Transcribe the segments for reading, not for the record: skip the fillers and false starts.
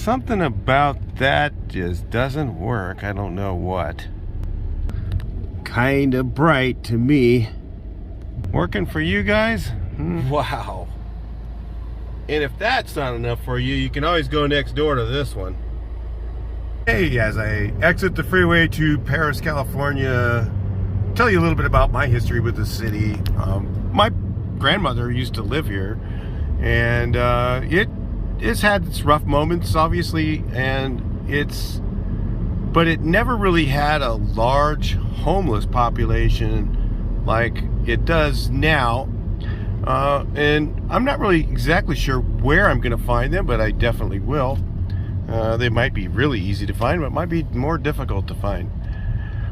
something about that just doesn't work. I don't know what. Kinda bright to me. Working for you guys? Wow. And if that's not enough for you, you can always go next door to this one. Hey, as I exit the freeway to Perris, California, tell you a little bit about my history with the city. My grandmother used to live here, and it's had its rough moments, obviously, but it never really had a large homeless population like it does now. And I'm not really exactly sure where I'm going to find them, but I definitely will. They might be really easy to find, but it might be more difficult to find.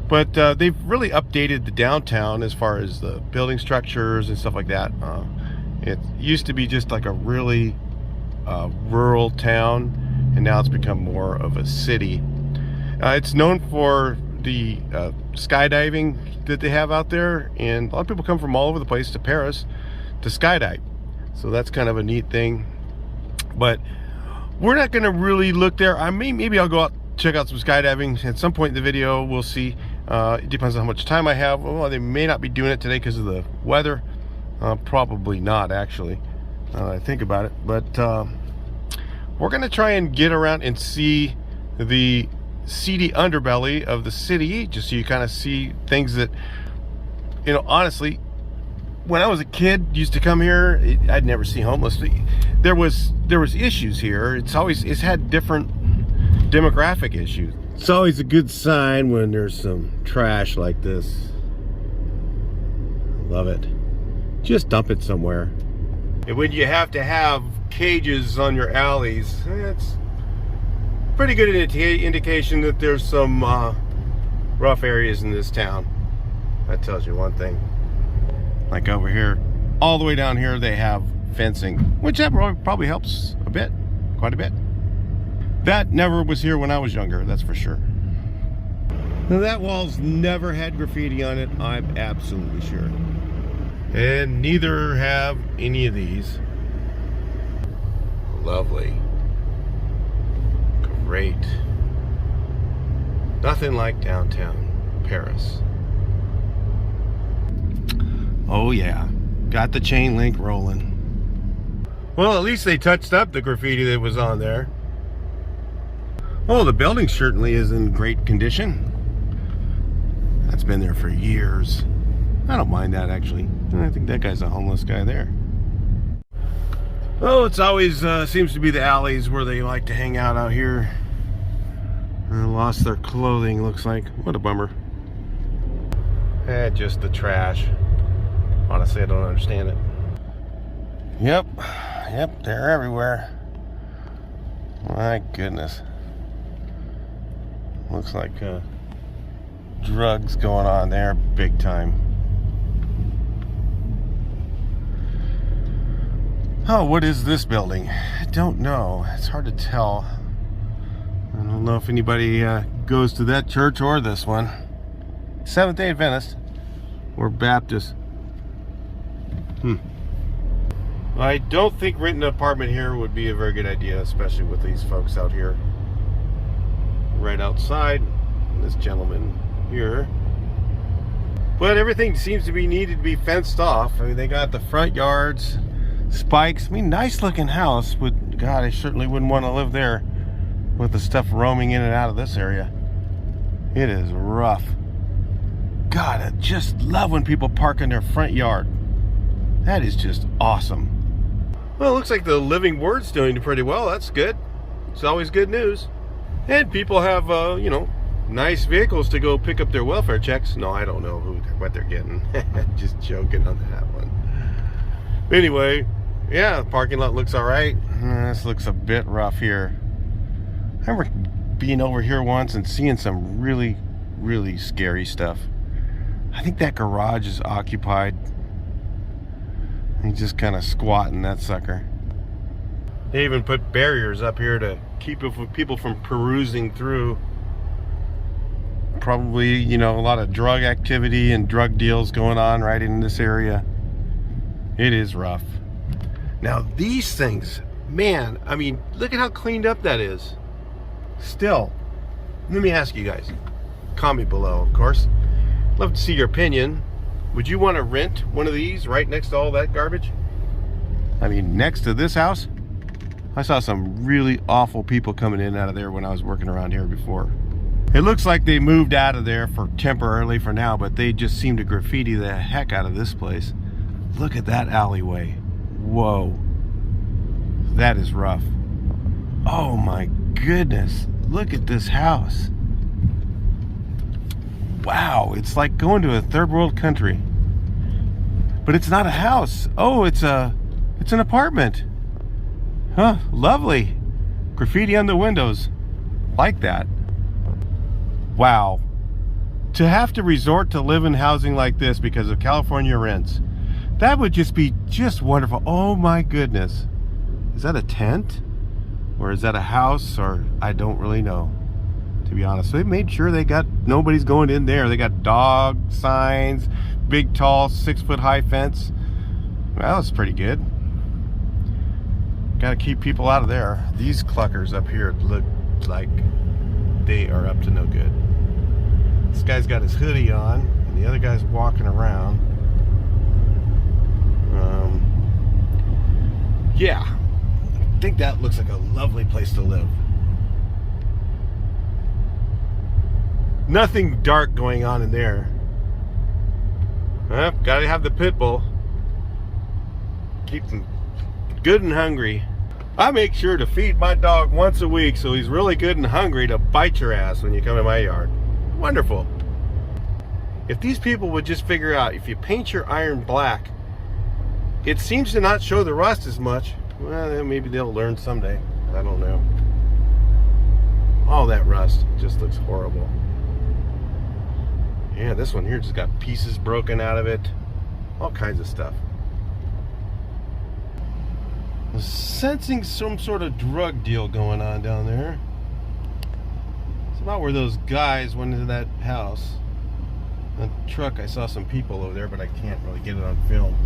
But they've really updated the downtown as far as the building structures and stuff like that. It used to be just like a really rural town, and now it's become more of a city. It's known for the skydiving that they have out there, and a lot of people come from all over the place to Perris to skydive. So that's kind of a neat thing. But we're not going to really look there. I mean, maybe I'll go out check out some skydiving at some point in the video. We'll see. It depends on how much time I have. Well, they may not be doing it today because of the weather. Probably not, actually. I think about it. But we're going to try and get around and see the seedy underbelly of the city, just so you kind of see things that, you know, honestly, when I was a kid, used to come here, I'd never see homeless. There was issues here. It's had different demographic issues. It's always a good sign when there's some trash like this. Love it. Just dump it somewhere. And when you have to have cages on your alleys, it's pretty good indication that there's some rough areas in this town. That tells you one thing. Like over here, all the way down here, they have fencing, which that probably helps a bit, quite a bit. That never was here when I was younger, that's for sure. Now that wall's never had graffiti on it, I'm absolutely sure. And neither have any of these. Lovely. Great. Nothing like downtown Perris. Oh yeah, got the chain link rolling. Well, at least they touched up the graffiti that was on there. Oh, the building certainly is in great condition. That's been there for years. I don't mind that, actually. I think that guy's a homeless guy there. Oh, it's always seems to be the alleys where they like to hang out here. Lost their clothing, looks like. What a bummer. Just the trash. Honestly, I don't understand it. Yep, they're everywhere. My goodness. Looks like drugs going on there big time. Oh, what is this building? I don't know. It's hard to tell. I don't know if anybody goes to that church or this one. Seventh-day Adventist or Baptist. I don't think renting an apartment here would be a very good idea, especially with these folks out here. Right outside, this gentleman here. But everything seems to be needed to be fenced off. I mean, they got the front yards, spikes. I mean, nice looking house, but God, I certainly wouldn't want to live there with the stuff roaming in and out of this area. It is rough. God, I just love when people park in their front yard. That is just awesome. Well, it looks like the Living Word's doing pretty well. That's good. It's always good news. And people have, you know, nice vehicles to go pick up their welfare checks. No, I don't know what they're getting. Just joking on that one. Anyway, yeah, the parking lot looks all right. This looks a bit rough here. I remember being over here once and seeing some really, really scary stuff. I think that garage is occupied. He's just kind of squatting, that sucker. They even put barriers up here to keep people from perusing through. Probably, you know, a lot of drug activity and drug deals going on right in this area. It is rough. Now these things, man, I mean, look at how cleaned up that is. Still, let me ask you guys. Comment below, of course. Love to see your opinion. Would you want to rent one of these right next to all that garbage? I mean, next to this house? I saw some really awful people coming in and out of there when I was working around here before. It looks like they moved out of there for temporarily for now, but they just seem to graffiti the heck out of this place. Look at that alleyway. Whoa. That is rough. Oh my goodness. Look at this house. Wow, it's like going to a third world country. But it's not a house. Oh, it's an apartment. Huh, lovely. Graffiti on the windows. Like that. Wow. To have to resort to live in housing like this because of California rents, that would just be just wonderful. Oh my goodness. Is that a tent? Or is that a house? Or I don't really know, to be honest. So they made sure they got, nobody's going in there. They got dog signs, big tall 6-foot high fence. Well, that's pretty good. Gotta keep people out of there. These cluckers up here look like they are up to no good. This guy's got his hoodie on, and the other guy's walking around. Yeah, I think that looks like a lovely place to live. Nothing dark going on in there. Gotta have the pit bull. Keep them good and hungry. I make sure to feed my dog once a week so he's really good and hungry to bite your ass when you come in my yard. Wonderful. If these people would just figure out, if you paint your iron black, it seems to not show the rust as much. Well, then maybe they'll learn someday. I don't know. All that rust just looks horrible. Yeah, this one here just got pieces broken out of it. All kinds of stuff. I'm sensing some sort of drug deal going on down there. It's about where those guys went into that house. The truck, I saw some people over there, but I can't really get it on film.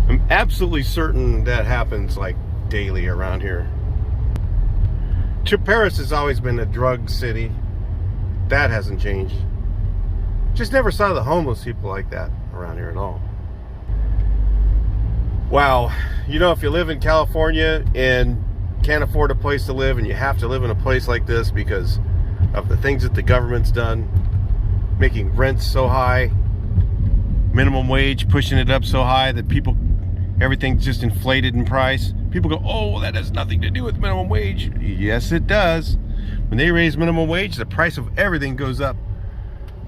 I'm absolutely certain that happens like daily around here. Perris has always been a drug city. That hasn't changed. Just never saw the homeless people like that around here at all. Wow, you know, if you live in California and can't afford a place to live and you have to live in a place like this because of the things that the government's done, making rents so high, minimum wage pushing it up so high that people, everything's just inflated in price. People go, oh, well, that has nothing to do with minimum wage. Yes, it does. When they raise minimum wage, the price of everything goes up,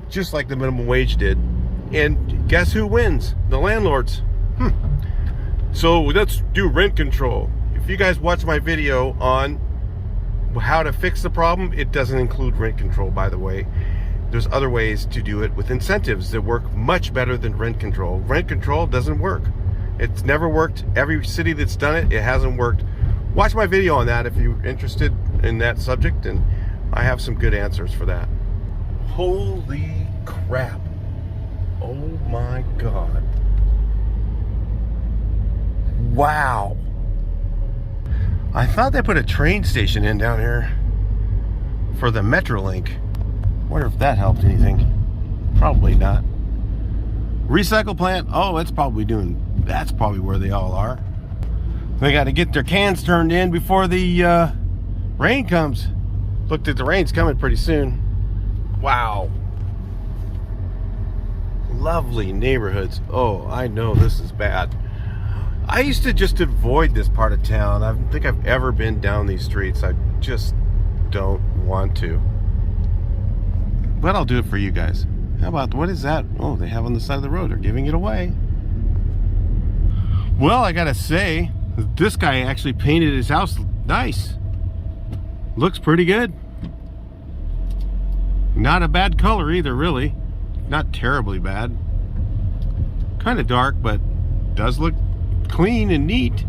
just like the minimum wage did. And guess who wins? The landlords. So let's do rent control. If you guys watch my video on how to fix the problem, it doesn't include rent control, by the way. There's other ways to do it with incentives that work much better than rent control. Rent control doesn't work. It's never worked. Every city that's done it, it hasn't worked. Watch my video on that if you're interested in that subject, and I have some good answers for that. Holy crap. Oh my God. Wow. I thought they put a train station in down here for the Metrolink. Wonder if that helped anything. Probably not. Recycle plant. Oh, that's probably where they all are. They got to get their cans turned in before the rain comes. Looked at the rain's coming pretty soon. Wow. Lovely neighborhoods. Oh, I know this is bad. I used to just avoid this part of town. I don't think I've ever been down these streets. I just don't want to. But I'll do it for you guys. How about, what is that? Oh, they have on the side of the road. They're giving it away. Well, I gotta say, this guy actually painted his house nice. Looks pretty good. Not a bad color either, really. Not terribly bad. Kind of dark, but does look clean and neat.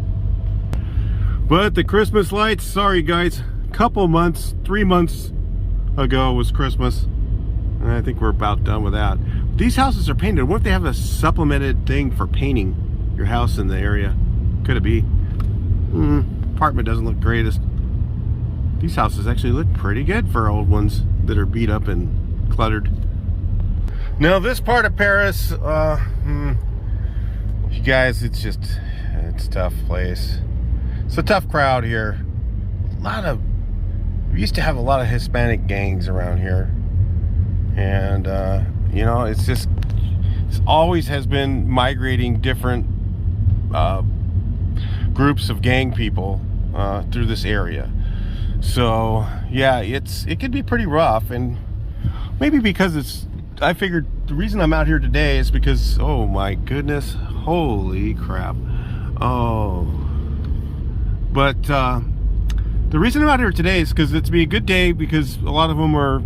But the Christmas lights, sorry guys, couple months, 3 months ago was Christmas, and I think we're about done with that. These houses are painted. What if they have a supplemented thing for painting your house in the area? Could it be? apartment doesn't look greatest. These houses actually look pretty good for old ones that are beat up and cluttered. Now this part of Perris, you guys, it's a tough place. It's a tough crowd here. We used to have a lot of Hispanic gangs around here. And, you know, it always has been migrating different groups of gang people through this area. So, yeah, it could be pretty rough. And maybe because I figured the reason I'm out here today is because, oh my goodness, holy crap. Oh. But the reason I'm out here today is because it's be a good day, because a lot of them were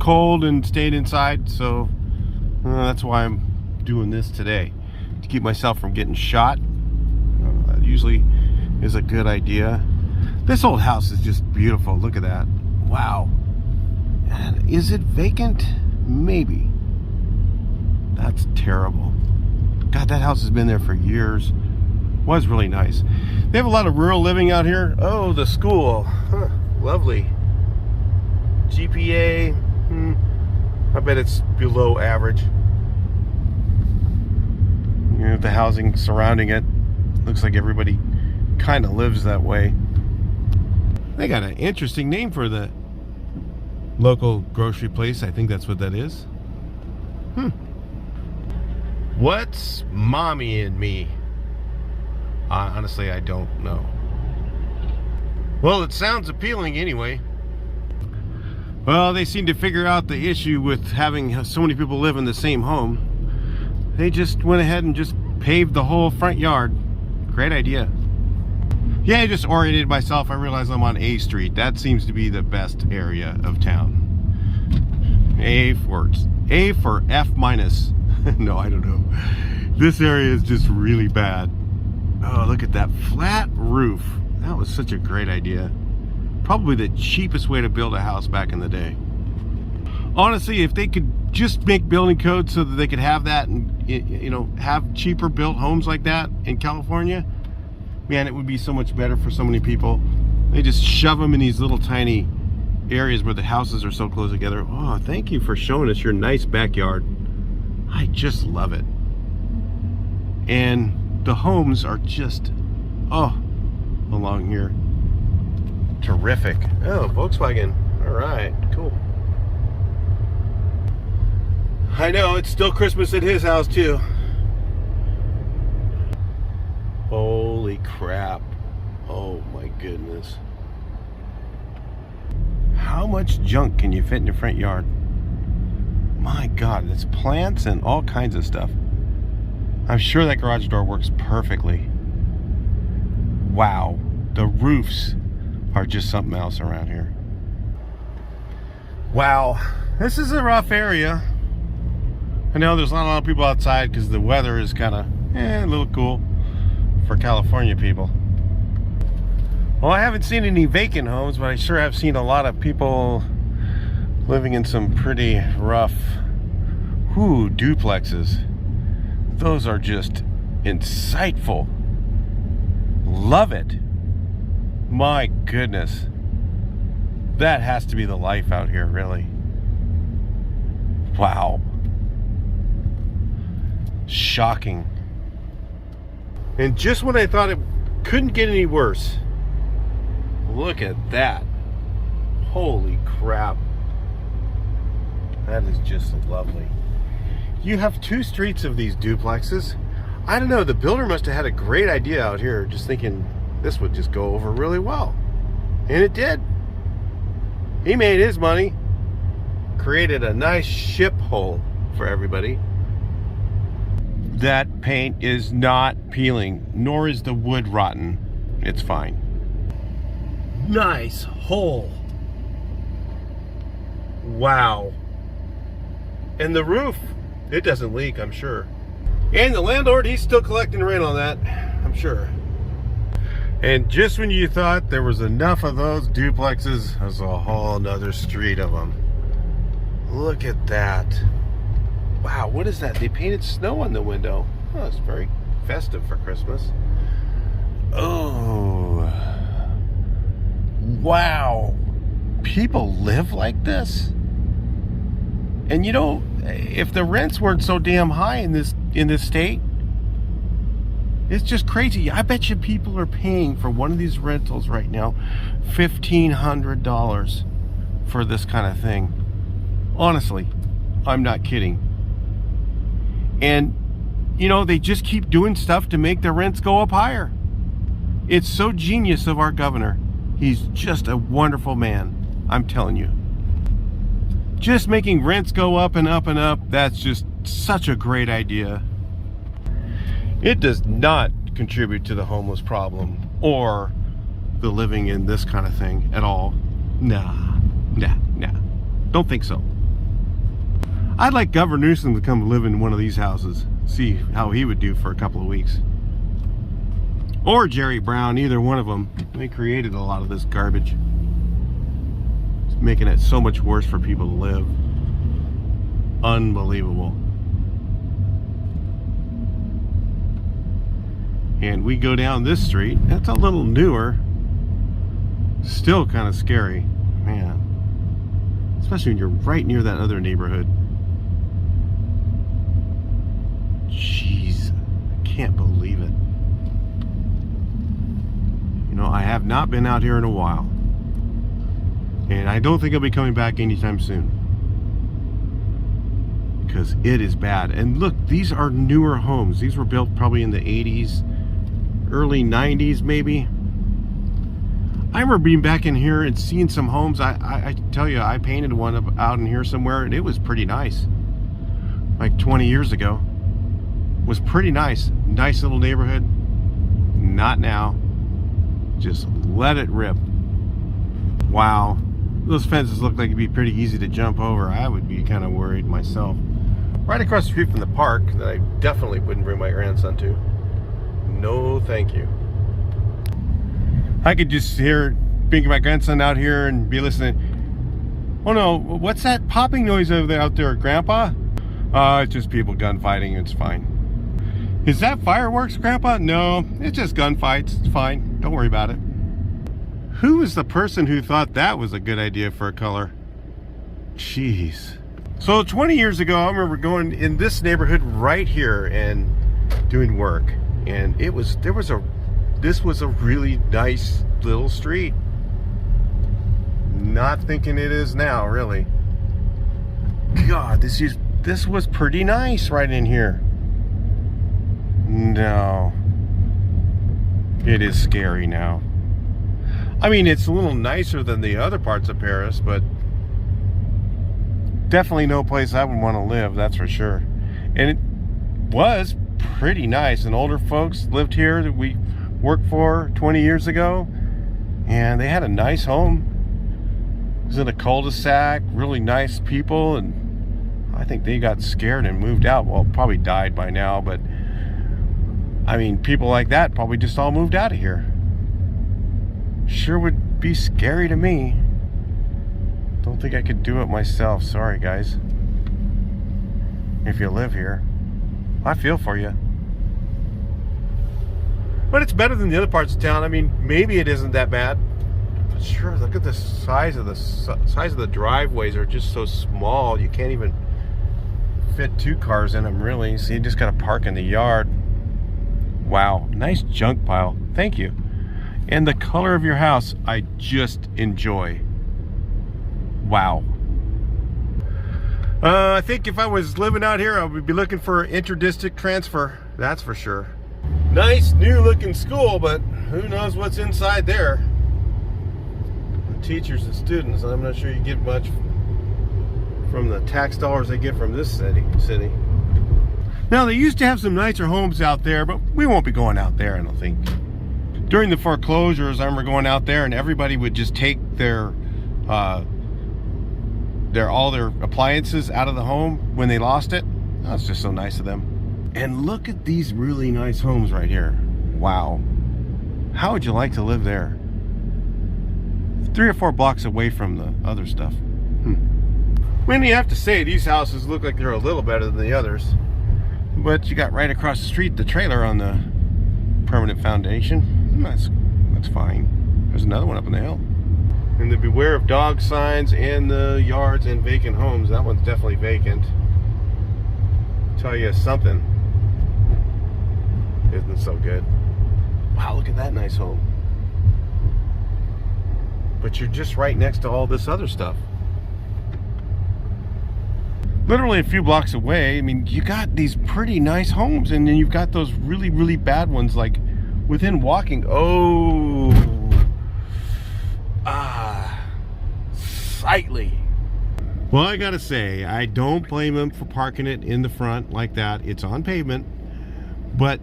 cold and stayed inside. So that's why I'm doing this today, to keep myself from getting shot. That usually is a good idea. This old house is just beautiful. Look at that. Wow. And is it vacant? Maybe. That's terrible. God, that house has been there for years. Was really nice. They have a lot of rural living out here. Oh, the school. Huh, lovely. GPA. I bet it's below average. You know, the housing surrounding it looks like everybody kind of lives that way. They got an interesting name for the local grocery place. I think that's what that is. What's mommy and me? Honestly, I don't know. Well, it sounds appealing anyway. Well, they seem to figure out the issue with having so many people live in the same home. They just went ahead and just paved the whole front yard. Great idea. Yeah, I just oriented myself. I realized I'm on A Street. That seems to be the best area of town. A for F minus. No, I don't know. This area is just really bad. Oh, look at that flat roof. That was such a great idea. Probably the cheapest way to build a house back in the day. Honestly, if they could just make building codes so that they could have that and, you know, have cheaper built homes like that in California, man, it would be so much better for so many people. They just shove them in these little tiny areas where the houses are so close together. Oh, thank you for showing us your nice backyard. I just love it. And the homes are just, along here. Terrific. Oh, Volkswagen. All right, cool. I know, it's still Christmas at his house too. Holy crap. Oh my goodness. How much junk can you fit in your front yard? My God, it's plants and all kinds of stuff. I'm sure that garage door works perfectly. Wow, the roofs are just something else around here. Wow, this is a rough area. I know there's not a lot of people outside because the weather is kind of a little cool for California people. Well, I haven't seen any vacant homes, but I sure have seen a lot of people living in some pretty rough duplexes. Those are just insightful. Love it. My goodness. That has to be the life out here, really. Wow. Shocking. And just when I thought it couldn't get any worse, look at that. Holy crap. That is just lovely. You have 2 streets of these duplexes. I don't know, the builder must have had a great idea out here, just thinking this would just go over really well. And it did. He made his money. Created a nice ship hole for everybody. That paint is not peeling, nor is the wood rotten. It's fine. Nice hole. Wow. And the roof, it doesn't leak, I'm sure. And the landlord, he's still collecting rent on that, I'm sure. And just when you thought there was enough of those duplexes, there's a whole nother street of them. Look at that. Wow, what is that? They painted snow on the window. Oh, it's very festive for Christmas. Oh, Wow. People live like this? And you know, if the rents weren't so damn high in this state, it's just crazy. I bet you people are paying for one of these rentals right now $1,500 for this kind of thing. Honestly, I'm not kidding. And you know, they just keep doing stuff to make their rents go up higher. It's so genius of our governor. He's just a wonderful man, I'm telling you. Just making rents go up and up and up, that's just such a great idea. It does not contribute to the homeless problem or the living in this kind of thing at all. Nah. Don't think so. I'd like Governor Newsom to come live in one of these houses. See how he would do for a couple of weeks. Or Jerry Brown, either one of them. They created a lot of this garbage. It's making it so much worse for people to live. Unbelievable. And we go down this street. It's a little newer. Still kind of scary. Man. Especially when you're right near that other neighborhood. Jeez. I can't believe it. You know, I have not been out here in a while. And I don't think I'll be coming back anytime soon. Because it is bad. And look, these are newer homes. These were built probably in the 80s. Early 90s maybe. I remember being back in here and seeing some homes. I tell you, I painted one out in here somewhere and it was pretty nice. Like 20 years ago. It was pretty nice. Nice little neighborhood. Not now. Just let it rip. Wow. Those fences look like it'd be pretty easy to jump over. I would be kind of worried myself. Right across the street from the park that I definitely wouldn't bring my grandson to. No, thank you. I could just bring my grandson out here and be listening. Oh no, what's that popping noise out there, Grandpa? It's just people gunfighting, it's fine. Is that fireworks, Grandpa? No, it's just gunfights, it's fine. Don't worry about it. Who was the person who thought that was a good idea for a color? Jeez. So 20 years ago, I remember going in this neighborhood right here and doing work. And this was a really nice little street. Not thinking it is now, really. God, this was pretty nice right in here. No. It is scary now. I mean, it's a little nicer than the other parts of Perris, but definitely no place I would want to live, that's for sure. And it was pretty nice. And older folks lived here that we worked for 20 years ago, and they had a nice home. It was in a cul-de-sac, really nice people, and I think they got scared and moved out. Well, probably died by now, but I mean, people like that probably just all moved out of here. Sure would be scary to me. Don't think I could do it myself. Sorry, guys. If you live here, I feel for you. But it's better than the other parts of town. I mean, maybe it isn't that bad. But sure, look at the size of the driveways are just so small. You can't even fit 2 cars in them, really. So you just got to park in the yard. Wow, nice junk pile. Thank you. And the color of your house, I just enjoy. Wow. I think if I was living out here, I would be looking for inter-district transfer. That's for sure. Nice new looking school, but who knows what's inside there. The teachers and students, I'm not sure you get much from the tax dollars they get from this city. Now, they used to have some nicer homes out there, but we won't be going out there, I don't think. During the foreclosures, I remember going out there and everybody would just take all their appliances out of the home when they lost it. That's just so nice of them. And look at these really nice homes right here. Wow. How would you like to live there? 3 or 4 blocks away from the other stuff. When you have to say, these houses look like they're a little better than the others. But you got right across the street the trailer on the permanent foundation. That's fine. There's another one up on the hill. And the beware of dog signs and the yards and vacant homes. That one's definitely vacant. Tell you something isn't so good. Wow, look at that nice home. But you're just right next to all this other stuff. Literally a few blocks away, I mean, you got these pretty nice homes, and then you've got those really, really bad ones, like within walking. Oh, sightly. Well, I gotta say, I don't blame him for parking it in the front like that. It's on pavement. But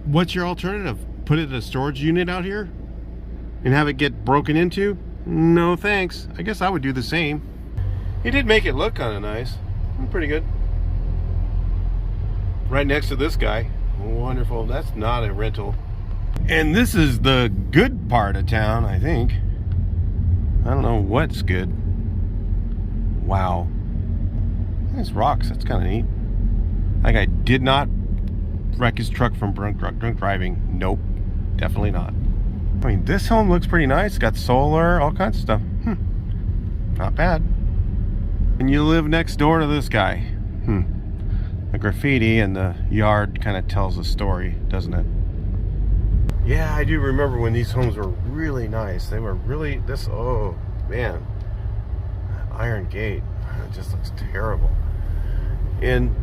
what's your alternative? Put it in a storage unit out here and have it get broken into? No thanks. I guess I would do the same. He did make it look kind of nice. Pretty good. Right next to this guy. Wonderful. That's not a rental. And this is the good part of town, I think. I don't know what's good. Wow. Nice rocks. That's kind of neat. That guy did not wreck his truck from drunk driving. Nope. Definitely not. I mean, this home looks pretty nice. Got solar, all kinds of stuff. Not bad. And you live next door to this guy. The graffiti in the yard kind of tells a story, doesn't it? Yeah, I do remember when these homes were really nice. They were really, oh man. That iron gate, it just looks terrible. And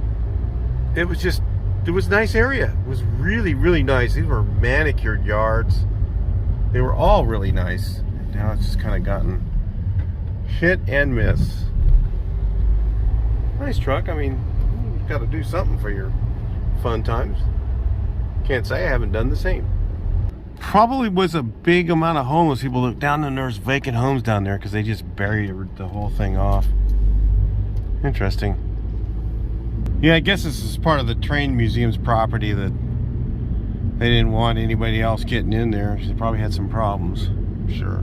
it was a nice area. It was really, really nice. These were manicured yards. They were all really nice. Now it's just kind of gotten hit and miss. Nice truck. I mean, you've got to do something for your fun times. Can't say I haven't done the same. Probably was a big amount of homeless people. Look down, and there's vacant homes down there because they just buried the whole thing off. Interesting. Yeah, I guess this is part of the train museum's property that they didn't want anybody else getting in there. They probably had some problems. Sure.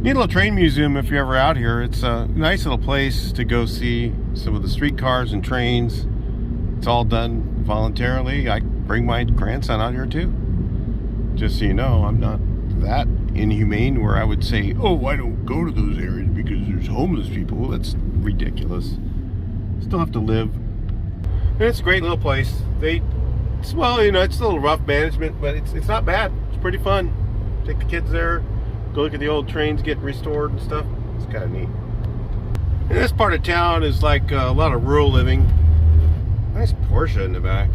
Neat little train museum if you're ever out here. It's a nice little place to go see some of the streetcars and trains. It's all done voluntarily. I bring my grandson out here too. Just so you know, I'm not that inhumane where I would say, oh, I don't go to those areas because there's homeless people. That's ridiculous. Still have to live. And it's a great little place. Well, you know, it's a little rough management, but it's not bad. It's pretty fun. Take the kids there. Go look at the old trains get restored and stuff. It's kind of neat. And this part of town is like a lot of rural living. Nice Porsche in the back.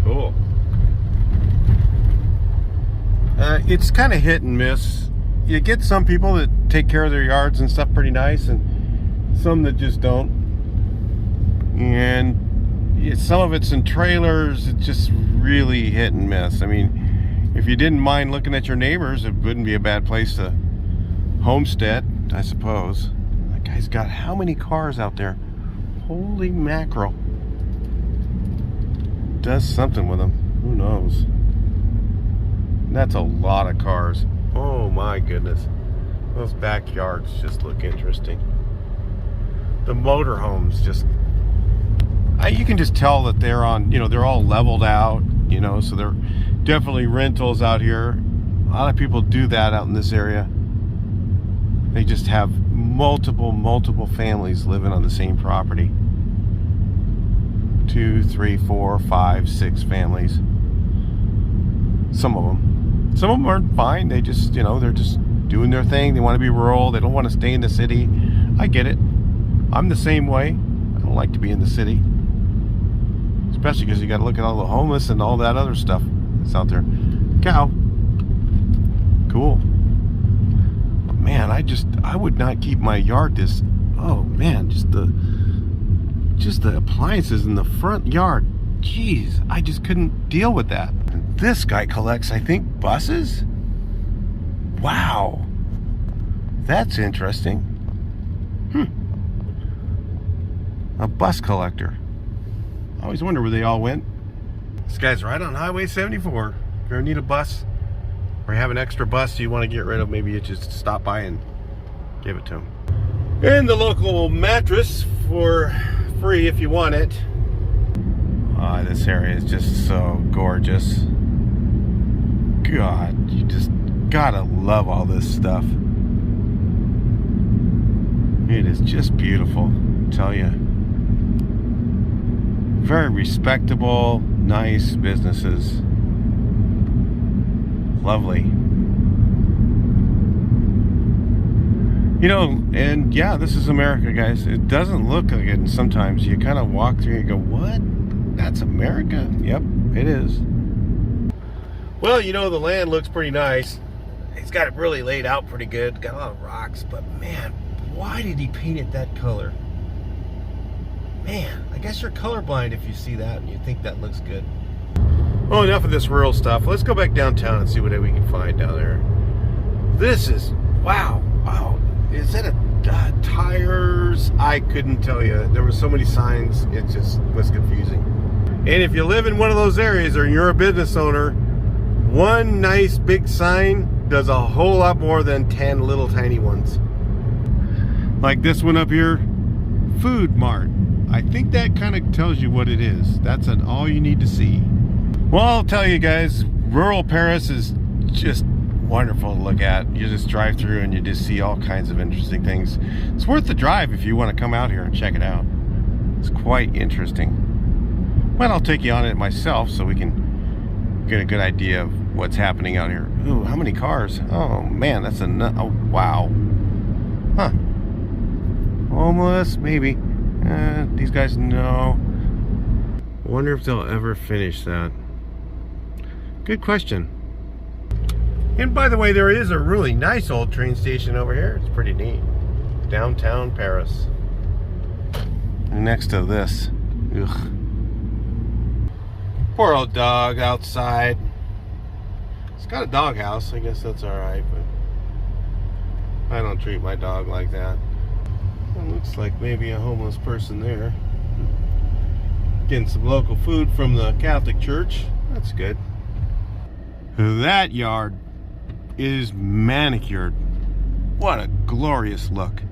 Cool. It's kind of hit and miss. You get some people that take care of their yards and stuff pretty nice, and some that just don't. And some of it's in trailers. It's just really hit and miss. I mean, if you didn't mind looking at your neighbors, it wouldn't be a bad place to homestead, I suppose. That guy's got how many cars out there? Holy mackerel. Does something with them. Who knows? That's a lot of cars. Oh my goodness. Those backyards just look interesting. The motorhomes just... you can just tell that they're on, you know, they're all leveled out, you know, so they're definitely rentals out here. A lot of people do that out in this area. They just have multiple families living on the same property. 2, 3, 4, 5, 6 families. Some of them are fine. They just, you know, they're just doing their thing. They want to be rural. They don't want to stay in the city. I get it. I'm the same way. I don't like to be in the city. Especially because you got to look at all the homeless and all that other stuff that's out there. Cow. Cool. But man, I would not keep my yard this. Oh man, just the appliances in the front yard. Jeez, I just couldn't deal with that. And this guy collects, I think, buses? Wow. That's interesting. A bus collector. I always wonder where they all went. This guy's right on Highway 74. If you ever need a bus, or you have an extra bus you want to get rid of, maybe you just stop by and give it to him. And the local mattress for free if you want it. This area is just so gorgeous. God, Gotta love all this stuff. It is just beautiful, I tell you. Very respectable, nice businesses. Lovely. You know, and yeah, this is America, guys. It doesn't look like it, and sometimes you kind of walk through and go, what? That's America? Yep, it is. Well, you know, the land looks pretty nice. He's got it really laid out pretty good. Got a lot of rocks, but man, why did he paint it that color? Man, I guess you're colorblind if you see that and you think that looks good. Oh, enough of this rural stuff. Let's go back downtown and see what we can find down there. This is, wow. Is that a tires? I couldn't tell you. There were so many signs, it just was confusing. And if you live in one of those areas or you're a business owner, one nice big sign does a whole lot more than 10 little tiny ones. Like this one up here, Food Mart. I think that kind of tells you what it is. That's all you need to see. Well, I'll tell you guys, rural Perris is just wonderful to look at. You just drive through and you just see all kinds of interesting things. It's worth the drive if you want to come out here and check it out. It's quite interesting. But I'll take you on it myself so we can get a good idea of what's happening out here. Ooh, how many cars? Oh man, that's oh wow. Huh. Homeless, maybe. These guys, no. I wonder if they'll ever finish that. Good question. And by the way, there is a really nice old train station over here. It's pretty neat. Downtown Perris. Next to this. Ugh. Poor old dog outside. It's got a doghouse. I guess that's alright, but I don't treat my dog like that. It looks like maybe a homeless person there. Getting some local food from the Catholic Church. That's good. That yard is manicured. What a glorious look.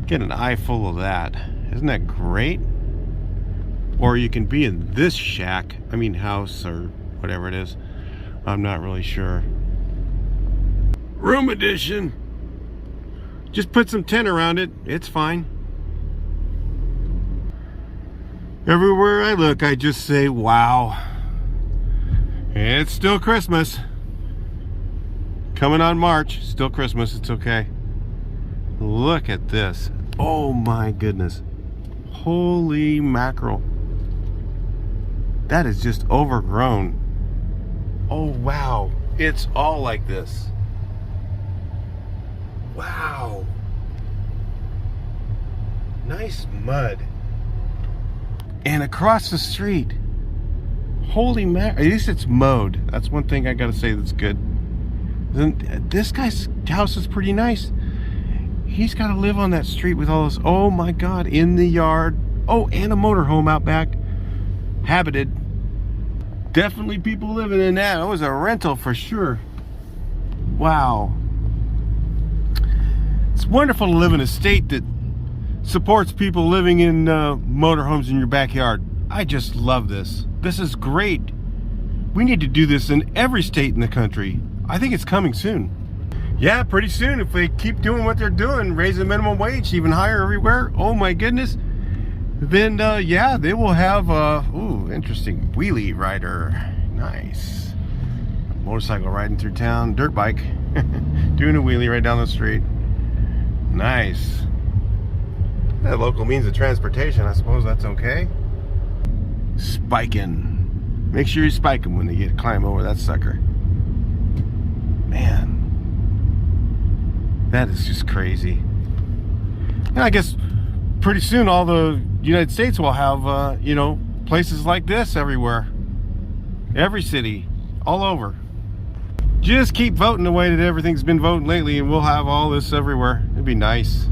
Get an eye full of that. Isn't that great? Or you can be in this shack. I mean house or whatever it is. I'm not really sure. Room edition. Just put some tent around it. It's fine. Everywhere I look, I just say, wow. It's still Christmas. Coming on March, still Christmas, it's okay. Look at this. Oh my goodness. Holy mackerel. That is just overgrown. Oh wow. It's all like this. Wow. Nice mud. And across the street. Holy mackerel. At least it's mowed. That's one thing I gotta say that's good. This guy's house is pretty nice. He's got to live on that street with all this, oh my god, in the yard. Oh, and a motorhome out back. Habited. Definitely people living in that. It was a rental for sure. Wow. It's wonderful to live in a state that supports people living in motorhomes in your backyard. I just love this. This is great. We need to do this in every state in the country. I think it's coming soon. Yeah, pretty soon if they keep doing what they're doing, raise the minimum wage even higher everywhere, oh my goodness, then yeah, they will have ooh, interesting wheelie rider. Nice. Motorcycle riding through town, dirt bike, doing a wheelie right down the street. Nice. That local means of transportation, I suppose that's okay. Spiking. Make sure you spike them when they get climb over that sucker. Man, that is just crazy. And I guess pretty soon all the United States will have, you know, places like this everywhere. Every city, all over. Just keep voting the way that everything's been voting lately and we'll have all this everywhere. It'd be nice.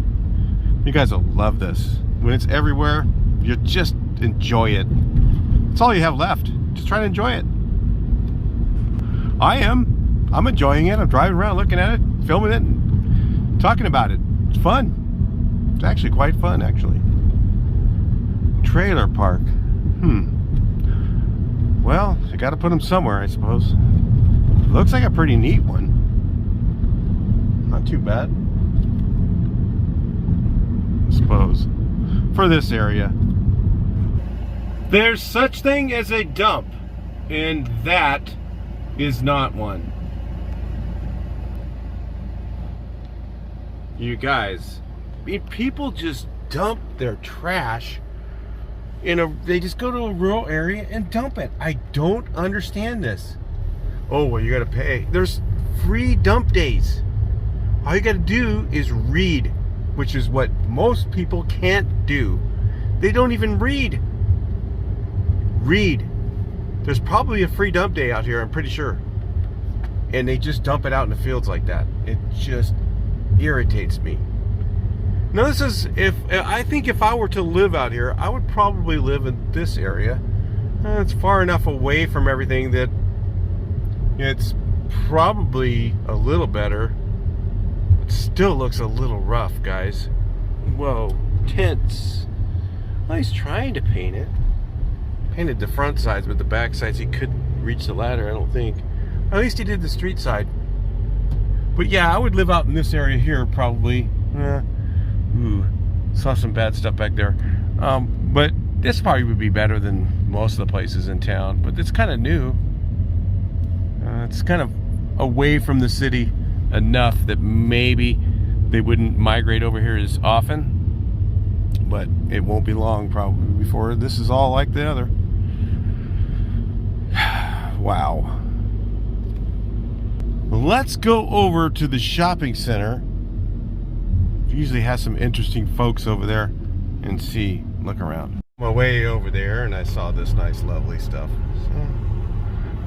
You guys will love this. When it's everywhere, you just enjoy it. That's all you have left. Just try to enjoy it. I'm enjoying it. I'm driving around looking at it, filming it, and talking about it. It's fun. It's actually quite fun, actually. Trailer park. Well, you got to put them somewhere, I suppose. Looks like a pretty neat one. Not too bad, I suppose, for this area. There's such thing as a dump, and that is not one. You guys, I mean, people just dump their trash they just go to a rural area and dump it. I don't understand this. Oh, well, you gotta pay. There's free dump days. All you gotta do is read, which is what most people can't do. They don't even read. Read. There's probably a free dump day out here, I'm pretty sure. And they just dump it out in the fields like that. It just irritates me. Now this is, I think if I were to live out here, I would probably live in this area. It's far enough away from everything that it's probably a little better. It still looks a little rough, guys. Whoa, tents. Well, he's trying to paint it. Painted the front sides, but the back sides he couldn't reach the ladder, I don't think. At least he did the street side. But yeah, I would live out in this area here probably. Ooh, saw some bad stuff back there. But this probably would be better than most of the places in town. But it's kind of new. It's kind of away from the city enough that maybe they wouldn't migrate over here as often. But it won't be long probably before this is all like the other. Wow. Let's go over to the shopping center. Usually has some interesting folks over there, and look around. My way over there, and I saw this nice lovely stuff, so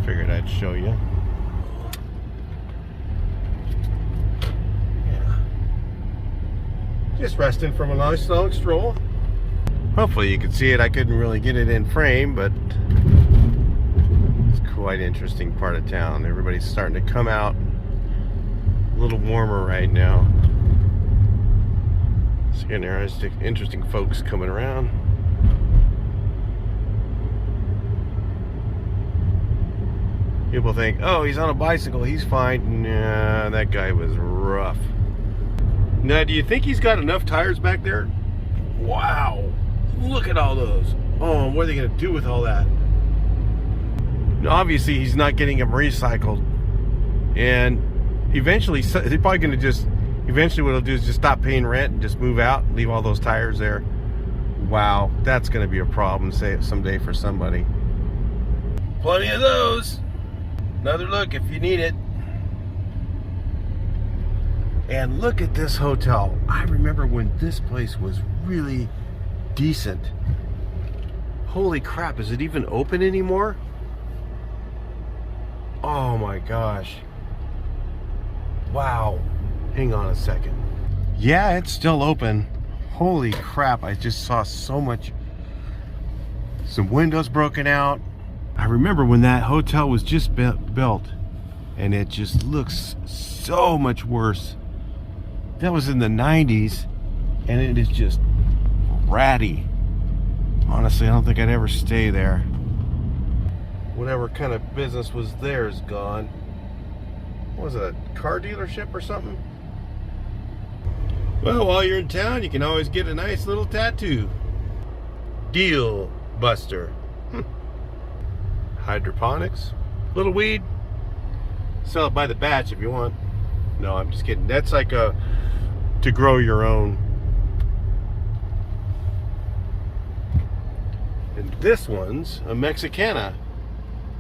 figured I'd show you. Yeah, just resting from a nice long stroll. Hopefully you can see it. I couldn't really get it in frame, but it's quite interesting part of town. Everybody's starting to come out. A little warmer right now. So again, there are interesting folks coming around. People think, oh, he's on a bicycle, he's fine. Nah, that guy was rough. Now, do you think he's got enough tires back there? Wow, look at all those. Oh, what are they gonna do with all that? Obviously, he's not getting them recycled. And eventually, they're probably gonna eventually what he'll do is just stop paying rent and just move out, leave all those tires there. Wow, that's gonna be a problem someday for somebody. Plenty of those. Another look if you need it. And look at this hotel. I remember when this place was really decent. Holy crap, is it even open anymore? Oh my gosh. Wow. Hang on a second. Yeah, it's still open. Holy crap, I just saw so much. Some windows broken out. I remember when that hotel was just built, and it just looks so much worse. That was in the 90s, and it is just ratty. Honestly, I don't think I'd ever stay there. Whatever kind of business was there is gone. What was it, a car dealership or something? Well, while you're in town, you can always get a nice little tattoo. Deal buster. Hydroponics, little weed. Sell it by the batch if you want. No, I'm just kidding. That's like to grow your own. And this one's a Mexicana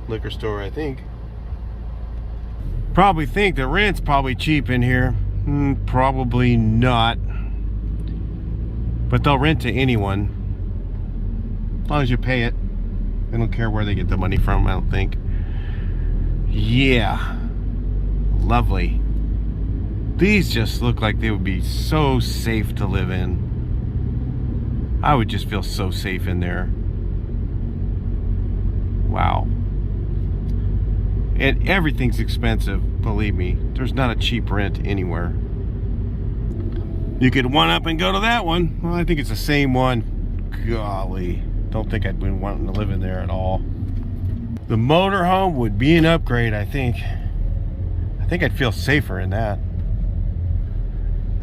liquor store, I think. Probably think the rent's probably cheap in here. Probably not. But they'll rent to anyone. As long as you pay it. They don't care where they get the money from, I don't think. Yeah. Lovely. These just look like they would be so safe to live in. I would just feel so safe in there. Wow. And everything's expensive, believe me. There's not a cheap rent anywhere. You could one up and go to that one. Well, I think it's the same one. Golly. Don't think I'd been wanting to live in there at all. The motorhome would be an upgrade, I think. think I'd feel safer in that.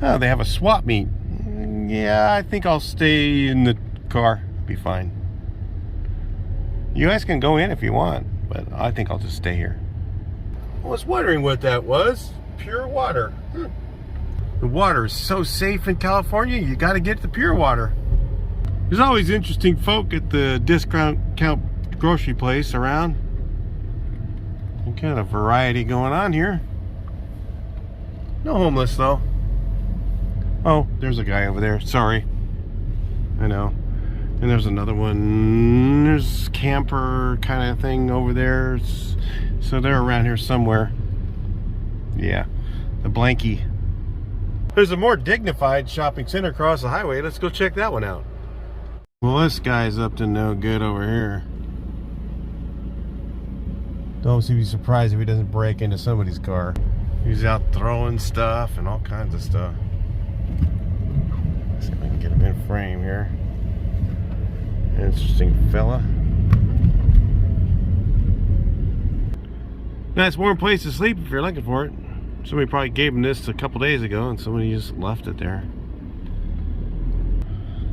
Oh, they have a swap meet. Yeah, I think I'll stay in the car. Be fine. You guys can go in if you want, but I think I'll just stay here. I was wondering what that was. Pure water. The water is so safe in California, you got to get the pure water. There's always interesting folk at the discount grocery place around. Some kind of variety going on here. No homeless though. Oh, there's a guy over there. Sorry. I know. And there's another one. There's camper kind of thing over there. So they're around here somewhere. Yeah. The Blanky. There's a more dignified shopping center across the highway. Let's go check that one out. Well, this guy's up to no good over here. Don't be surprised if he doesn't break into somebody's car. He's out throwing stuff and all kinds of stuff. Let's see if I can get him in frame here. Interesting fella. Nice warm place to sleep if you're looking for it. Somebody probably gave him this a couple days ago and somebody just left it there.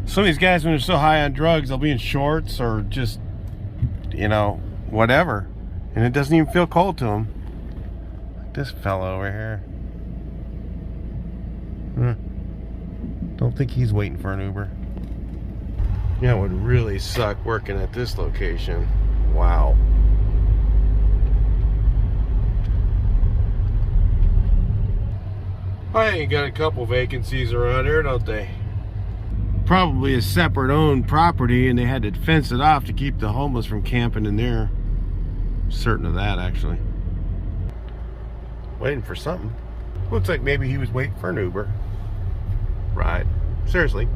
Some of these guys, when they're so high on drugs, they'll be in shorts or just, you know, whatever. And it doesn't even feel cold to them. Like this fella over here. Don't think he's waiting for an Uber. Yeah, it would really suck working at this location. Wow. I got a couple vacancies around here, don't they? Probably a separate owned property, and they had to fence it off to keep the homeless from camping in there. Certain of that, actually. Waiting for something. Looks like maybe he was waiting for an Uber. Right. Seriously.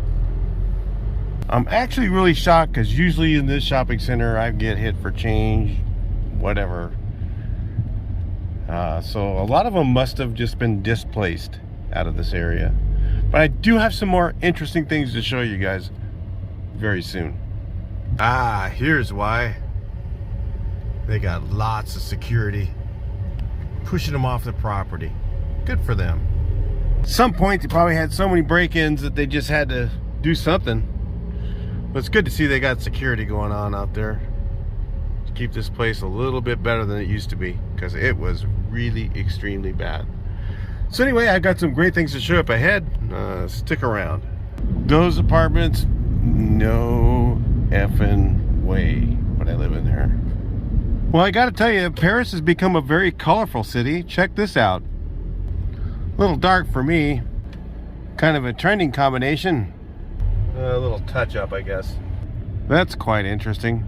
I'm actually really shocked because usually in this shopping center I get hit for change, whatever. So a lot of them must have just been displaced out of this area. But I do have some more interesting things to show you guys very soon. Ah, here's why. They got lots of security pushing them off the property. Good for them. At some point they probably had so many break-ins that they just had to do something. But it's good to see they got security going on out there to keep this place a little bit better than it used to be, because it was really extremely bad. So anyway, I got some great things to show up ahead. Stick around. Those apartments, no effing way would I live in there. Well, I gotta tell you, Perris has become a very colorful city. Check this out. A little dark for me. Kind of a trending combination. A little touch up, I guess. That's quite interesting.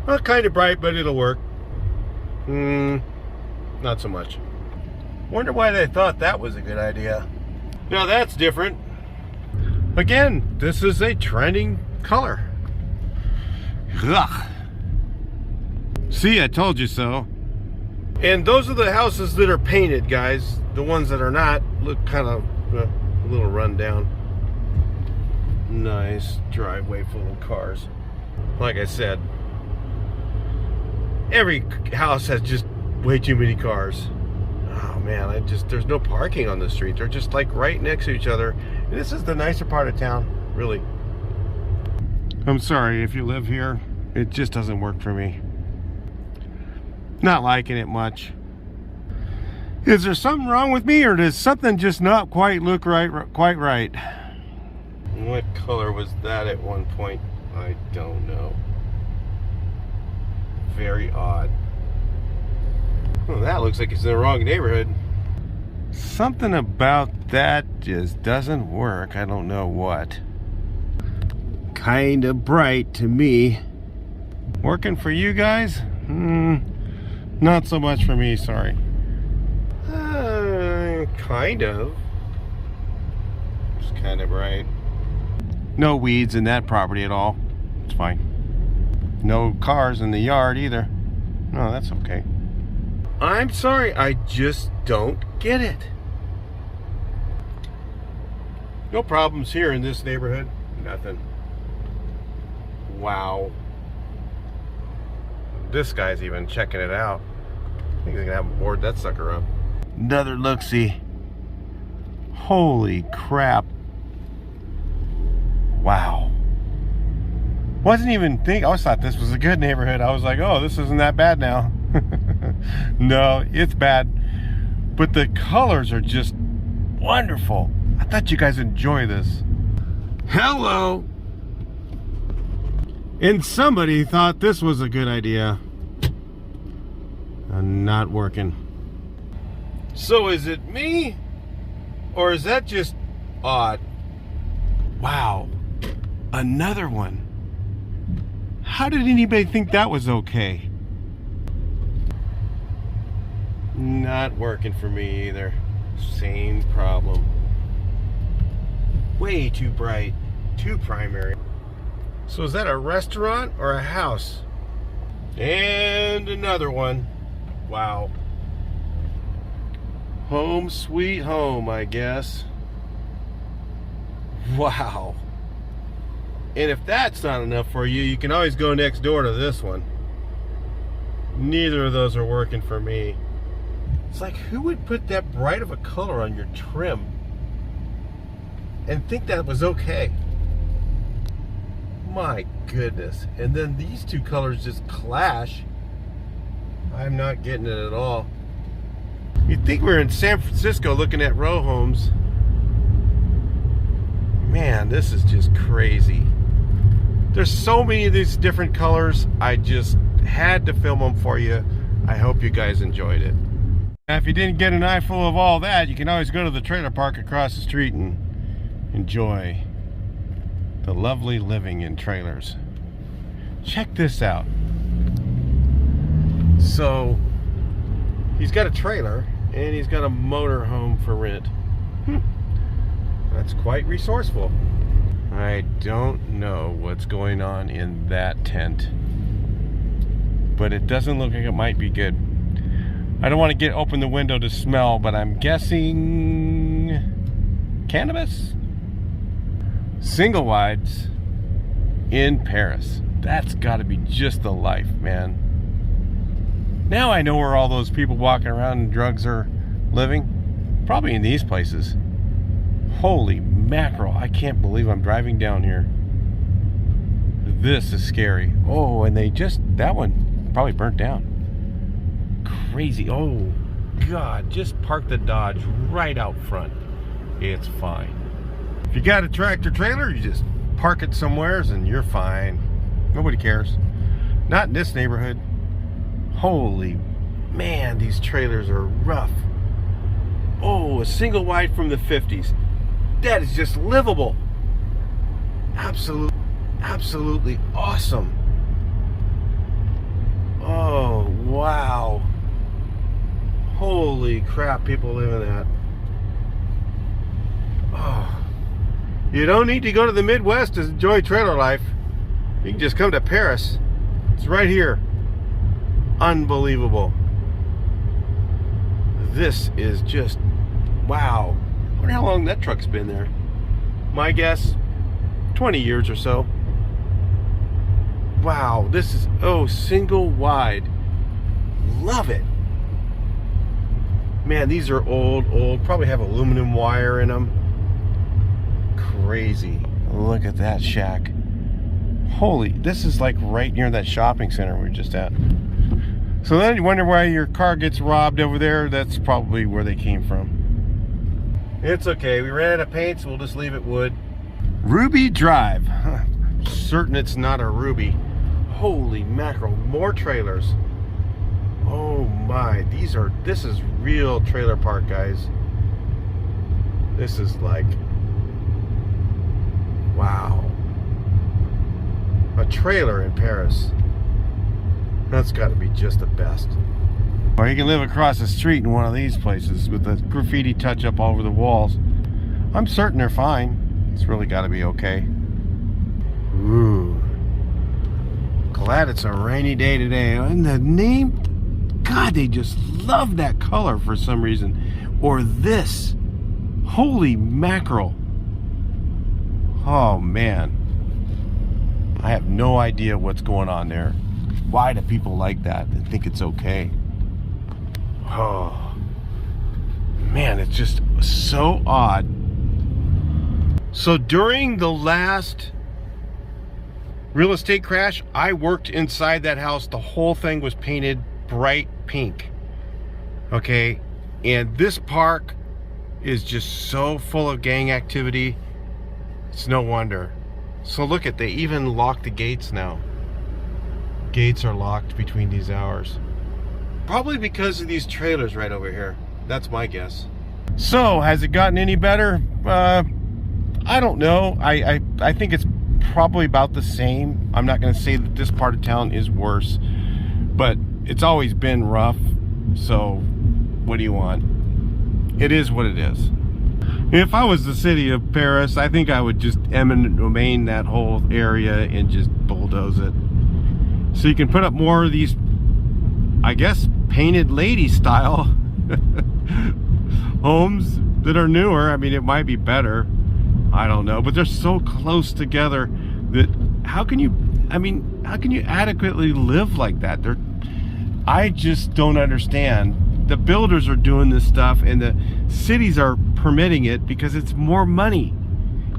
Well, kind of bright, but it'll work. Not so much. Wonder why they thought that was a good idea. Now that's different. Again, this is a trending color. Ugh. See, I told you so. And those are the houses that are painted, guys. The ones that are not look kind of a little run down. Nice driveway full of cars. Like I said, every house has just way too many cars. Oh man, there's no parking on the street. They're just like right next to each other. And this is the nicer part of town, really. I'm sorry if you live here. It just doesn't work for me. Not liking it much. Is there something wrong with me, or does something just not quite look quite right? What color was that at one point? I don't know. Very odd. Well, that looks like it's in the wrong neighborhood. Something about that just doesn't work. I don't know what. Kinda bright to me. Working for you guys? Not so much for me, sorry. Kind of. It's kind of bright. No weeds in that property at all. It's fine. No cars in the yard either. No, that's okay. I'm sorry, I just don't get it. No problems here in this neighborhood. Nothing. Wow. This guy's even checking it out. I think they're gonna have to board that sucker up. Another look-see. Holy crap. Wow. Wasn't even think. I always thought this was a good neighborhood. I was like, oh, this isn't that bad now. No, it's bad. But the colors are just wonderful. I thought you guys enjoy this. Hello. And somebody thought this was a good idea. Not working. So is it me? Or is that just odd? Wow. Another one. How did anybody think that was okay? Not working for me either. Same problem. Way too bright. Too primary. So is that a restaurant or a house? And another one. Wow. Home sweet home, I guess. Wow. And if that's not enough for you, you can always go next door to this one. Neither of those are working for me. It's like, who would put that bright of a color on your trim and think that was okay? My goodness. And then these two colors just clash. I'm not getting it at all. You'd think we were in San Francisco looking at row homes. Man, this is just crazy. There's so many of these different colors. I just had to film them for you. I hope you guys enjoyed it. Now, if you didn't get an eyeful of all that, you can always go to the trailer park across the street and enjoy the lovely living in trailers. Check this out. So, he's got a trailer and he's got a motor home for rent. That's quite resourceful. I don't know what's going on in that tent, but it doesn't look like it might be good. I don't want to open the window to smell, but I'm guessing cannabis? Single wides in Perris. That's got to be just the life, man. Now I know where all those people walking around and drugs are living. Probably in these places. Holy mackerel, I can't believe I'm driving down here. This is scary. Oh, and that one probably burnt down. Crazy. Oh, God, just park the Dodge right out front. It's fine. If you got a tractor trailer, you just park it somewheres and you're fine. Nobody cares. Not in this neighborhood. Holy man, these trailers are rough. Oh, a single wide from the 50s. That is just livable. Absolutely awesome. Oh, wow. Holy crap, people live in that. Oh. You don't need to go to the Midwest to enjoy trailer life. You can just come to Perris. It's right here. Unbelievable. This is just, wow. I wonder how long that truck's been there. My guess, 20 years or so. Wow, this is, oh, single wide. Love it. Man, these are old, probably have aluminum wire in them. Crazy. Look at that shack. Holy, this is like right near that shopping center we were just at. So then you wonder why your car gets robbed over there. That's probably where they came from. It's okay, we ran out of paint, so we'll just leave it wood. Ruby Drive. I'm certain it's not a Ruby. Holy mackerel, more trailers. Oh my, this is real trailer park, guys. This is like, wow. A trailer in Perris. That's got to be just the best. Or you can live across the street in one of these places with the graffiti touch up all over the walls. I'm certain they're fine. It's really got to be okay. Ooh. Glad it's a rainy day today. And the name, God, they just love that color for some reason. Or this. Holy mackerel. Oh, man. I have no idea what's going on there. Why do people like that and think it's okay? Oh, Man, it's just so odd. So during the last real estate crash, I worked inside that house. The whole thing was painted bright pink. Okay, and this park is just so full of gang activity. It's no wonder. So look at, they even locked the gates now. Gates are locked between these hours. Probably because of these trailers right over here. That's my guess. So, has it gotten any better? I don't know. I think it's probably about the same. I'm not going to say that this part of town is worse, but it's always been rough. So, what do you want? It is what it is. If I was the city of Perris, I think I would just eminent domain that whole area and just bulldoze it. So you can put up more of these, I guess, painted lady style homes that are newer. I mean, it might be better. I don't know, but they're so close together that how can you adequately live like that? I just don't understand. The builders are doing this stuff and the cities are permitting it because it's more money.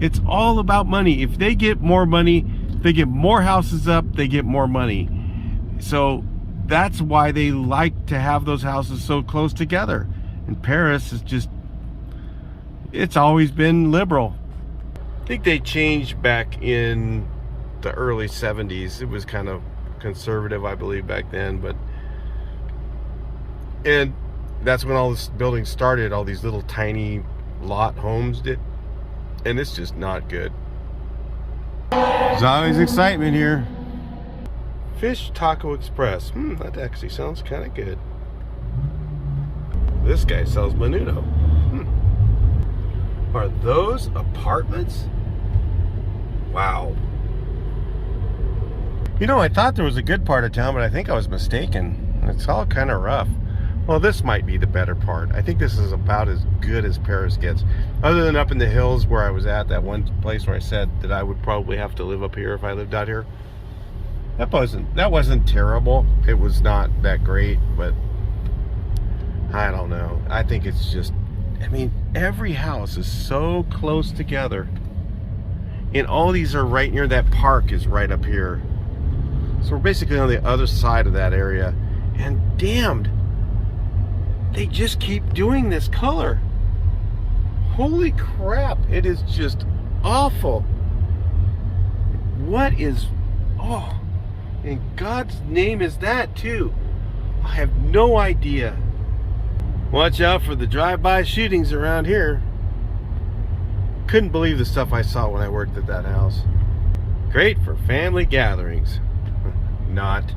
It's all about money. If they get more money, they get more houses up, they get more money. So that's why they like to have those houses so close together. And Perris is just, it's always been liberal. I think they changed back in the early 70s. It was kind of conservative, I believe, back then, and that's when all this building started, all these little tiny lot homes did, and it's just not good. There's always excitement here. Fish Taco Express. That actually sounds kind of good. This guy sells menudo. Are those apartments? Wow. You know, I thought there was a good part of town, but I think I was mistaken. It's all kind of rough. Well, this might be the better part. I think this is about as good as Perris gets. Other than up in the hills where I was at, that one place where I said that I would probably have to live up here if I lived out here. That wasn't terrible. It was not that great, but I don't know. I think it's just, I mean, every house is so close together. And all these are right near that park is right up here. So we're basically on the other side of that area. And damned, they just keep doing this color. Holy crap, it is just awful. What is, oh, in God's name is that too? I have no idea. Watch out for the drive-by shootings around here. Couldn't believe the stuff I saw when I worked at that house. Great for family gatherings. Not.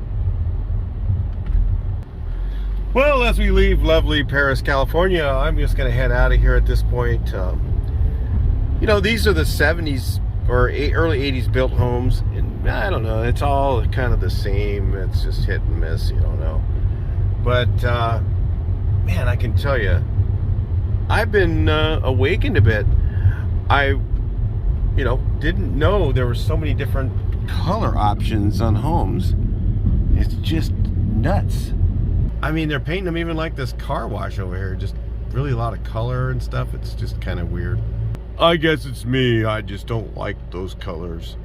Well, as we leave lovely Perris, California, I'm just going to head out of here at this point. You know, these are the 70s or early 80s built homes. And I don't know, it's all kind of the same. It's just hit and miss, you don't know. But, man, I can tell you, I've been awakened a bit. I, you know, didn't know there were so many different color options on homes. It's just nuts. I mean, they're painting them even like this car wash over here. Just really a lot of color and stuff. It's just kind of weird. I guess it's me. I just don't like those colors.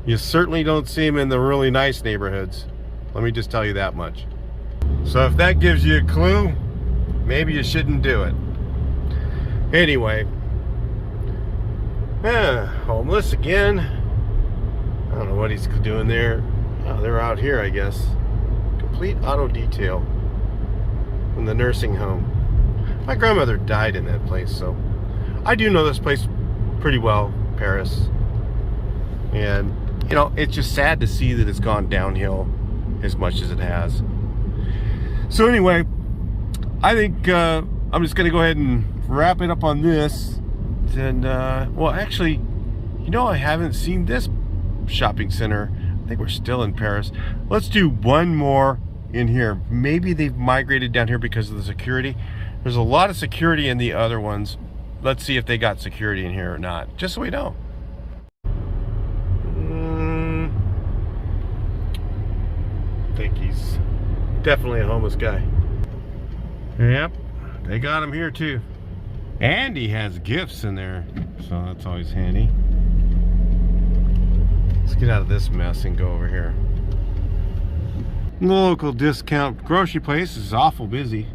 You certainly don't see them in the really nice neighborhoods. Let me just tell you that much. So if that gives you a clue, maybe you shouldn't do it. Anyway. Homeless again. I don't know what he's doing there. Oh, they're out here, I guess. Complete auto detail from the nursing home. My grandmother died in that place, so I do know this place pretty well, Perris. And, you know, it's just sad to see that it's gone downhill as much as it has. So anyway, I think I'm just going to go ahead and wrap it up on this. And, well, actually, you know, I haven't seen this shopping center. I think we're still in Perris. Let's do one more in here. Maybe they've migrated down here because of the security. There's a lot of security in the other ones. Let's see if they got security in here or not, just so we know. I think he's definitely a homeless guy. Yep, they got him here too. And he has gifts in there, so that's always handy. Let's get out of this mess and go over here. The local discount grocery place is awful busy.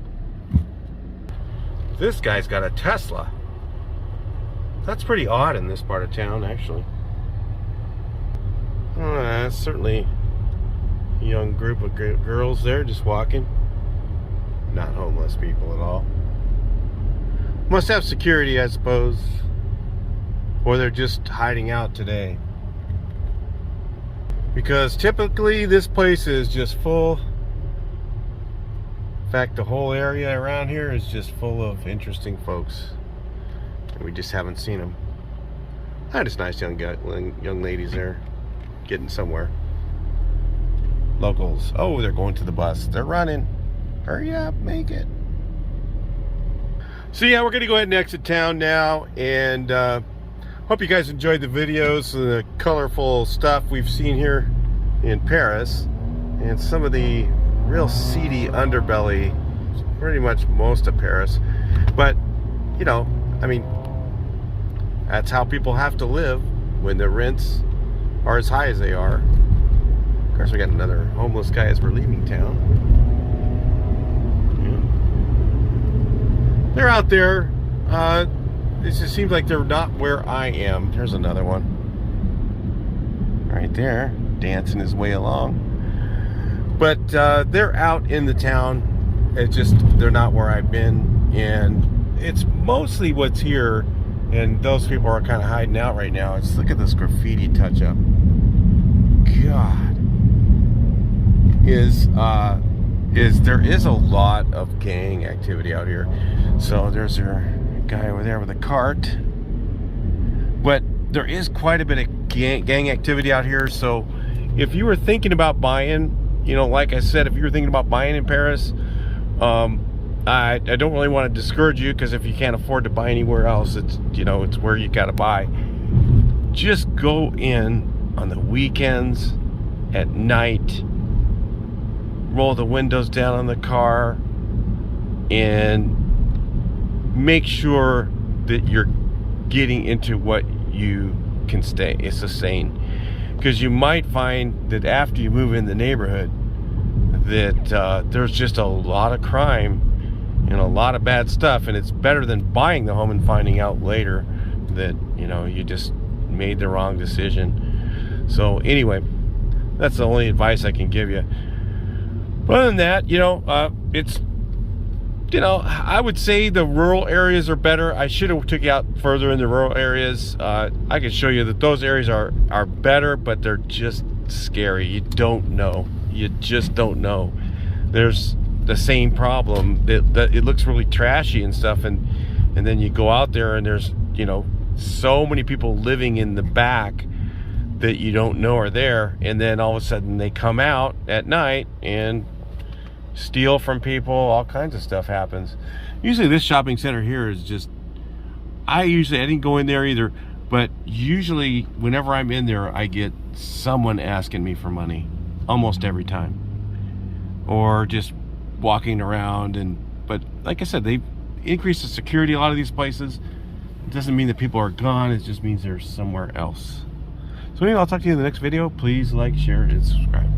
This guy's got a Tesla. That's pretty odd in this part of town, actually. Certainly a young group of girls there just walking. Not homeless people at all. Must have security, I suppose. Or they're just hiding out today. Because typically this place is just full. In fact, the whole area around here is just full of interesting folks. And we just haven't seen them. Just nice young ladies there. Getting somewhere. Locals. Oh, they're going to the bus. They're running. Hurry up, make it. So yeah, we're going to go ahead and exit town now, and hope you guys enjoyed the videos and the colorful stuff we've seen here in Perris, and some of the real seedy underbelly, pretty much most of Perris. But, you know, I mean, that's how people have to live when the rents are as high as they are. Of course, we got another homeless guy as we're leaving town. They're out there. It just seems like they're not where I am. There's another one. Right there, dancing his way along. But they're out in the town. It's just, they're not where I've been. And it's mostly what's here. And those people are kind of hiding out right now. Just look at this graffiti touch-up. God. There is a lot of gang activity out here. So there's our guy over there with a cart. But there is quite a bit of gang activity out here. So if you were thinking about buying, you know, like I said, if you were thinking about buying in Perris, I don't really want to discourage you, because if you can't afford to buy anywhere else, it's, you know, it's where you got to buy. Just go in on the weekends at night, roll the windows down on the car, and make sure that you're getting into what you can sustain. Because you might find that after you move in the neighborhood that there's just a lot of crime and a lot of bad stuff, and it's better than buying the home and finding out later that, you know, you just made the wrong decision. So anyway, that's the only advice I can give you. But other than that, you know, it's, you know, I would say the rural areas are better. I should have took you out further in the rural areas. I can show you that those areas are better, but they're just scary. You don't know. You just don't know. There's the same problem. It looks really trashy and stuff, and then you go out there and there's, you know, so many people living in the back that you don't know are there, and then all of a sudden they come out at night and steal from people. All kinds of stuff happens. Usually this shopping center here is just, I didn't go in there either, but usually whenever I'm in there I get someone asking me for money almost every time, or just walking around. But like I said, they've increased the security a lot of these places. It doesn't mean that people are gone, it just means they're somewhere else. So anyway, I'll talk to you in the next video. Please like, share, and subscribe.